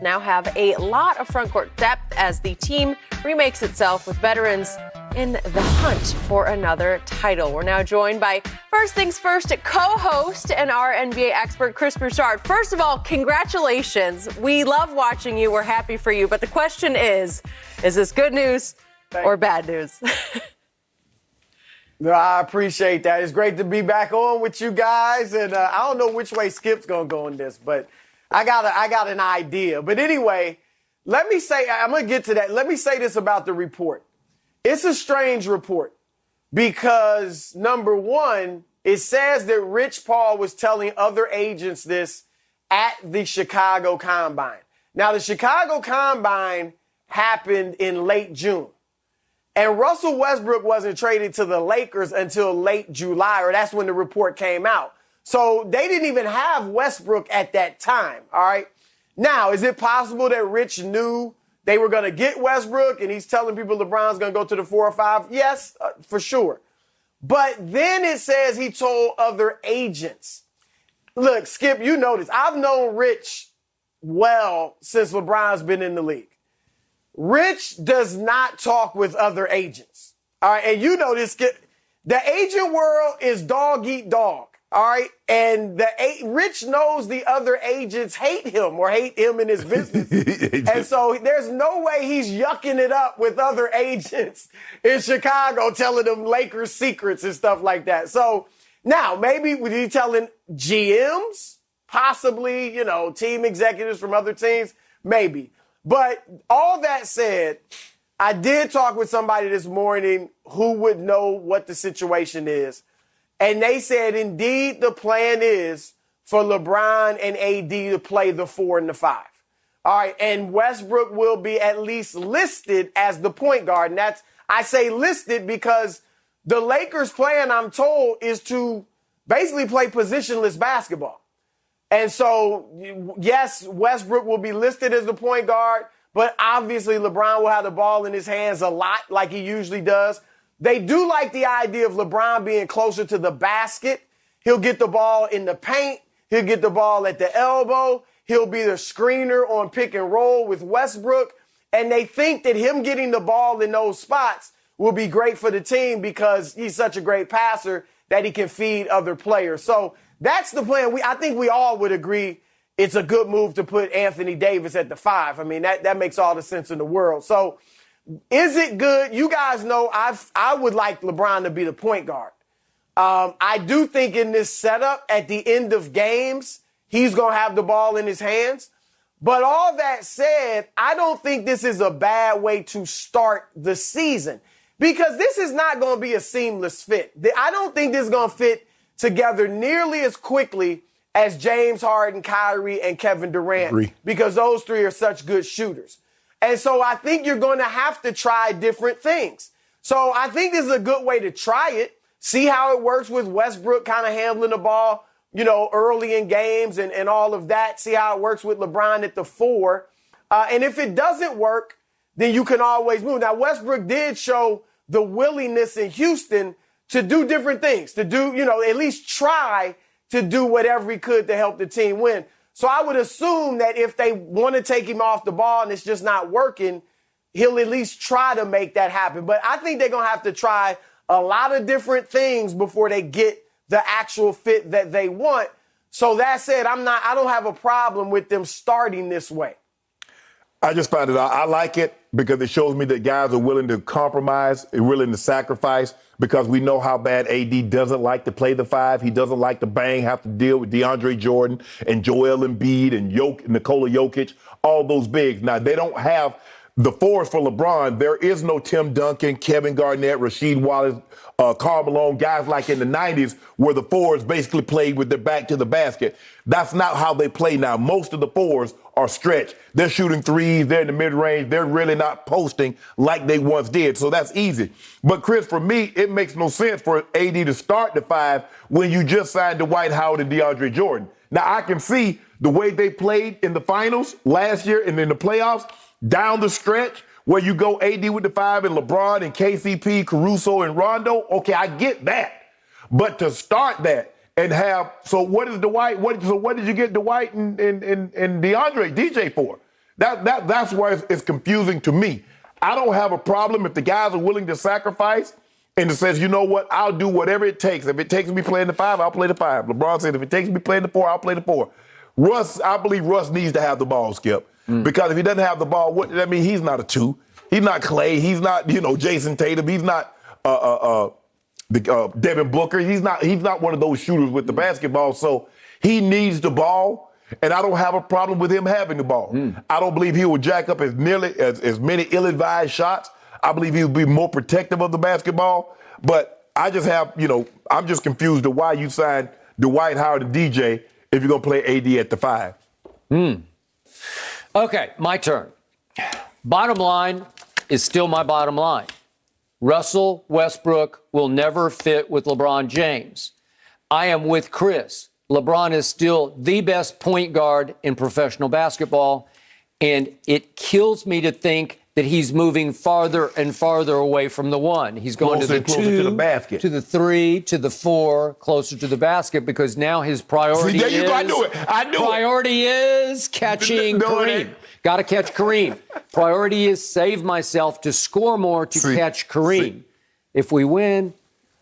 now have a lot of front court depth as the team remakes itself with veterans in the hunt for another title. We're now joined by First Things First co-host and our NBA expert, Chris Broussard. First of all, congratulations. We love watching you. We're happy for you. But the question is this good news or bad news? No, I appreciate that. It's great to be back on with you guys. And I don't know which way Skip's going to go in this, but I got an idea. But anyway, let me say, I'm going to get to that. Let me say this about the report. It's a strange report because, number one, it says that Rich Paul was telling other agents this at the Chicago Combine. Now, the Chicago Combine happened in late June. And Russell Westbrook wasn't traded to the Lakers until late July, or that's when the report came out. So they didn't even have Westbrook at that time, all right? Now, is it possible that Rich knew they were going to get Westbrook and he's telling people LeBron's going to go to the 4 or 5? Yes, for sure. But then it says he told other agents. Look, Skip, you know this. I've known Rich well since LeBron's been in the league. Rich does not talk with other agents. All right. And you know this. The agent world is dog eat dog. All right. And Rich knows the other agents hate him or hate him in his business. And so there's no way he's yucking it up with other agents in Chicago telling them Lakers secrets and stuff like that. So now maybe was he telling GMs, possibly, team executives from other teams? Maybe. But all that said, I did talk with somebody this morning who would know what the situation is. And they said, indeed, the plan is for LeBron and AD to play the 4 and the 5. All right. And Westbrook will be at least listed as the point guard. And I say listed because the Lakers' plan, I'm told, is to basically play positionless basketball. And so, yes, Westbrook will be listed as the point guard, but obviously LeBron will have the ball in his hands a lot like he usually does. They do like the idea of LeBron being closer to the basket. He'll get the ball in the paint. He'll get the ball at the elbow. He'll be the screener on pick and roll with Westbrook. And they think that him getting the ball in those spots will be great for the team because he's such a great passer that he can feed other players. So that's the plan. I think we all would agree it's a good move to put Anthony Davis at the 5. I mean, that makes all the sense in the world. So is it good? You guys know I would like LeBron to be the point guard. I do think in this setup at the end of games, he's going to have the ball in his hands. But all that said, I don't think this is a bad way to start the season because this is not going to be a seamless fit. I don't think this is going to fit together nearly as quickly as James Harden, Kyrie, and Kevin Durant because those three are such good shooters. And so I think you're going to have to try different things. So I think this is a good way to try it, see how it works with Westbrook kind of handling the ball, early in games and all of that, see how it works with LeBron at the 4. And if it doesn't work, then you can always move. Now, Westbrook did show the willingness in Houston to do different things, to do, at least try to do whatever he could to help the team win. So I would assume that if they want to take him off the ball and it's just not working, he'll at least try to make that happen. But I think they're going to have to try a lot of different things before they get the actual fit that they want. So that said, I don't have a problem with them starting this way. I just found it out. I like it because it shows me that guys are willing to compromise and willing to sacrifice because we know how bad AD doesn't like to play the 5. He doesn't like to have to deal with DeAndre Jordan and Joel Embiid and Nikola Jokic, all those bigs. Now, they don't have the 4s for LeBron. There is no Tim Duncan, Kevin Garnett, Rasheed Wallace, Karl Malone, guys like in the 90s where the 4s basically played with their back to the basket. That's not how they play now. Most of the 4s are stretched. They're shooting 3s. They're in the mid-range. They're really not posting like they once did. So that's easy. But, Chris, for me, it makes no sense for AD to start the 5 when you just signed Dwight Howard and DeAndre Jordan. Now, I can see the way they played in the finals last year and in the playoffs down the stretch where you go AD with the 5 and LeBron and KCP, Caruso, and Rondo. Okay, I get that. But to start that and have, so what is Dwight? What did you get Dwight and DeAndre, DJ for? That's why it's confusing to me. I don't have a problem if the guys are willing to sacrifice and it says, you know what, I'll do whatever it takes. If it takes me playing the 5, I'll play the 5. LeBron said, if it takes me playing the 4, I'll play the 4. I believe Russ needs to have the ball, Skip. Because if he doesn't have the ball, what does that mean? He's not a 2. He's not Clay. He's not, Jason Tatum. He's not Devin Booker. He's not one of those shooters with the basketball. So he needs the ball, and I don't have a problem with him having the ball. I don't believe he will jack up as many ill-advised shots. I believe he will be more protective of the basketball. But I just have, I'm just confused to why you signed Dwight Howard and DJ if you're going to play AD at the 5. Okay, my turn. Bottom line is still my bottom line. Russell Westbrook will never fit with LeBron James. I am with Chris. LeBron is still the best point guard in professional basketball, and it kills me to think that he's moving farther and farther away from the 1. He's going to the 2, to the basket, to the 3, to the 4, closer to the basket, because now his priority priority is catching Kareem. Got to catch Kareem. Priority is save myself to score more to catch Kareem. If we win,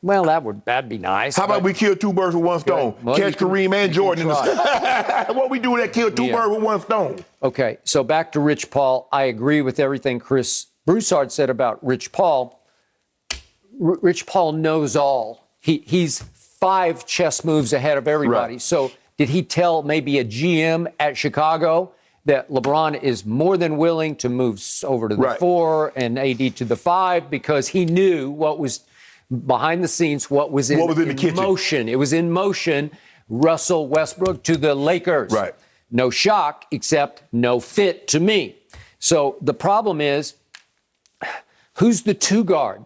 well, that'd be nice. How about we kill 2 birds with 1 stone? Well, catch Kareem and Jordan in the sky. What we do that kill 2 birds with 1 stone? Okay, so back to Rich Paul. I agree with everything Chris Broussard said about Rich Paul. Rich Paul knows all. He's 5 chess moves ahead of everybody. Right. So did he tell maybe a GM at Chicago that LeBron is more than willing to move over to the 4 and AD to the 5 because he knew what was behind the scenes, what was in motion. It was in motion. Russell Westbrook to the Lakers. Right. No shock, except no fit to me. So the problem is, who's the 2 guard?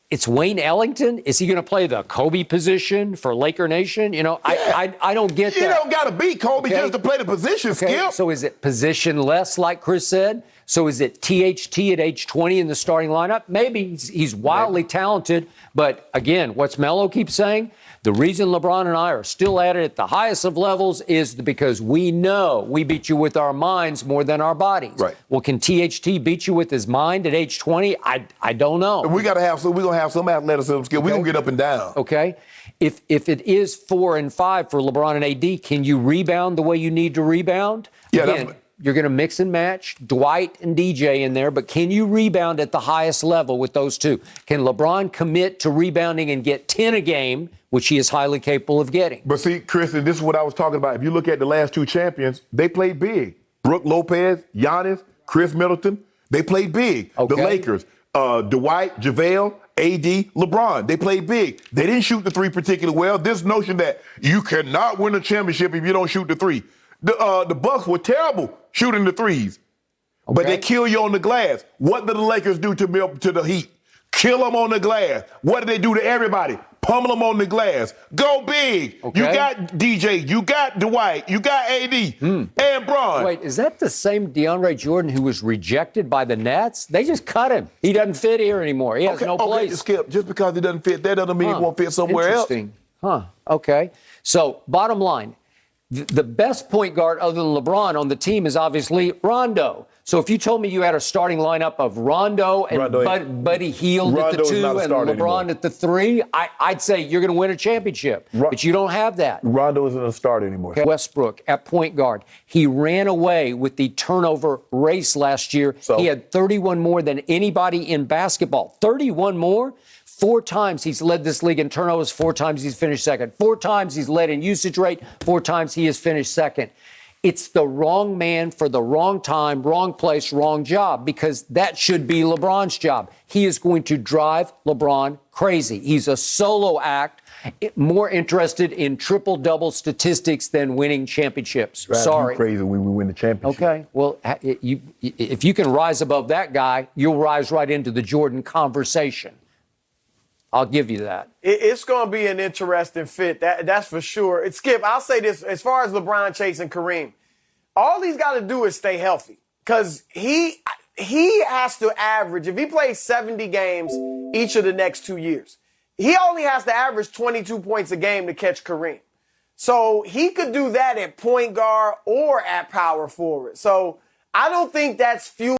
It's Wayne Ellington. Is he going to play the Kobe position for Laker Nation? I don't get that. You don't got to beat Kobe just to play the position, Skip. So is it positionless, like Chris said? So is it THT at age 20 in the starting lineup? Maybe he's wildly talented. But again, what's Melo keeps saying? The reason LeBron and I are still at it at the highest of levels is because we know we beat you with our minds more than our bodies. Right. Well, can THT beat you with his mind at age 20? I don't know. We're going to have some athleticism skill. We're going to get up and down. Okay. If it is 4 and 5 for LeBron and AD, can you rebound the way you need to rebound? Yeah, Again, you're going to mix and match Dwight and DJ in there, but can you rebound at the highest level with those 2? Can LeBron commit to rebounding and get 10 a game, which he is highly capable of getting? But see, Chris, and this is what I was talking about. If you look at the last 2 champions, they played big. Brooke Lopez, Giannis, Chris Middleton, they played big. Okay. The Lakers, Dwight, JaVale, AD, LeBron, they played big. They didn't shoot the 3 particularly well. This notion that you cannot win a championship if you don't shoot the 3. The Bucks were terrible shooting the 3s, but they kill you on the glass. What did the Lakers do to the Heat? Kill them on the glass. What did they do to everybody? Pummel them on the glass. Go big. Okay. You got DJ. You got Dwight. You got AD and Bron. Wait, is that the same DeAndre Jordan who was rejected by the Nets? They just cut him. He doesn't fit here anymore. He has no place. Skip. Just because he doesn't fit, that doesn't mean he won't fit somewhere else. Interesting. Okay. So, bottom line, the best point guard other than LeBron on the team is obviously Rondo. So if you told me you had a starting lineup of Rondo and Buddy Hield at the 2 and LeBron anymore at the 3, I'd say you're going to win a championship. But you don't have that. Rondo isn't a starter anymore. Okay. Westbrook at point guard. He ran away with the turnover race last year. So, he had 31 more than anybody in basketball. 31 more? 4 times he's led this league in turnovers. 4 times he's finished second. 4 times he's led in usage rate. 4 times he has finished second. It's the wrong man for the wrong time, wrong place, wrong job, because that should be LeBron's job. He is going to drive LeBron crazy. He's a solo act, more interested in triple-double statistics than winning championships. Sorry. Crazy when we win the championship. Okay. Well, if you can rise above that guy, you'll rise right into the Jordan conversation. I'll give you that. It's going to be an interesting fit. That's for sure. Skip, I'll say this. As far as LeBron chasing Kareem, all he's got to do is stay healthy. Because he has to average, if he plays 70 games each of the next 2 years, he only has to average 22 points a game to catch Kareem. So he could do that at point guard or at power forward. So I don't think that's fuel.